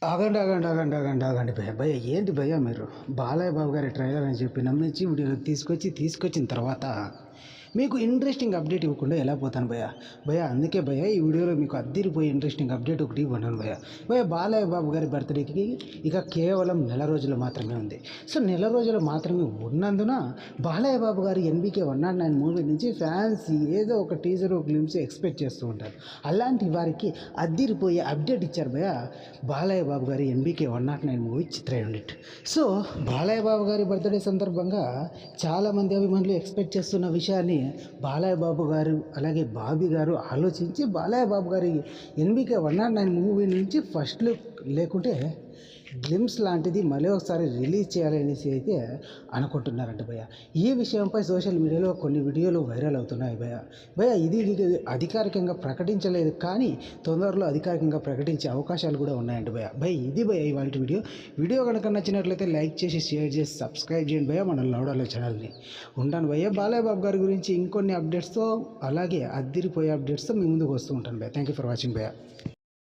ఆగండి ఆగండి ఆగండి ఆగండి ఆగండి భయ్య భయ్య ఏంటి భయ్య మీరు బాలయ్య బాబు గారి ట్రైలర్ అని చెప్పి నమ్మించి వీడియోలో తీసుకొచ్చిన తర్వాత మీకు ఇంట్రెస్టింగ్ అప్డేట్ ఇవ్వకుండా ఎలా పోతాను భయ్య భయ్య అందుకే భయ్య ఈ వీడియోలో మీకు అద్దిరిపోయి ఇంట్రెస్టింగ్ అప్డేట్ ఒకటి ఇవ్వను భయ్య భయ్య బాలయ్య బాబు గారి బర్త్డేకి ఇక కేవలం నెల రోజులు మాత్రమే ఉంది. సో నెల రోజులు మాత్రమే ఉన్నందున బాలయ్య బాబు గారి NBK 109 మూవీ నుంచి ఫ్యాన్స్ ఏదో ఒక టీజర్ గ్లిమ్స్ ఎక్స్పెక్ట్ చేస్తూ ఉంటారు. అలాంటి వారికి అద్దిరిపోయే అప్డేట్ ఇచ్చారు భయ్య బాలయ్య బాబు గారి NBK 109 మూవీ చిత్ర యూనిట్. సో బాలయ్య బాబు గారి బర్త్డే సందర్భంగా చాలామంది అభిమానులు ఎక్స్పెక్ట్ చేస్తున్న విషయాన్ని బాలయ్య బాబు గారు అలాగే బాబీ గారు ఆలోచించి బాలయ్య బాబు గారి NBK 109 మూవీ నుంచి ఫస్ట్ లుక్ లేకుంటే గ్లిమ్స్ లాంటిది మళ్ళీ ఒకసారి రిలీజ్ చేయాలనేసి అయితే అనుకుంటున్నారంట భయ్య. ఈ విషయంపై సోషల్ మీడియాలో కొన్ని వీడియోలు వైరల్ అవుతున్నాయి భయ్య. ఇది అధికారికంగా ప్రకటించలేదు, కానీ తొందరలో అధికారికంగా ప్రకటించే అవకాశాలు కూడా ఉన్నాయంట భయ్య. ఇది భయ్య ఇవాళ వీడియో కనుక నచ్చినట్లయితే లైక్ చేసి షేర్ చేసి సబ్స్క్రైబ్ చేయండి భయ్య మన లౌడాలో ఛానల్ని. ఉంటాను భయ్య. బాలయ్య బాబు గారి గురించి ఇంకొన్ని అప్డేట్స్తో అలాగే అద్దిరిపోయే అప్డేట్స్తో మీ ముందుకు వస్తూ ఉంటాను భయ్య. థ్యాంక్ యూ ఫర్ వాచింగ్ భయ్య.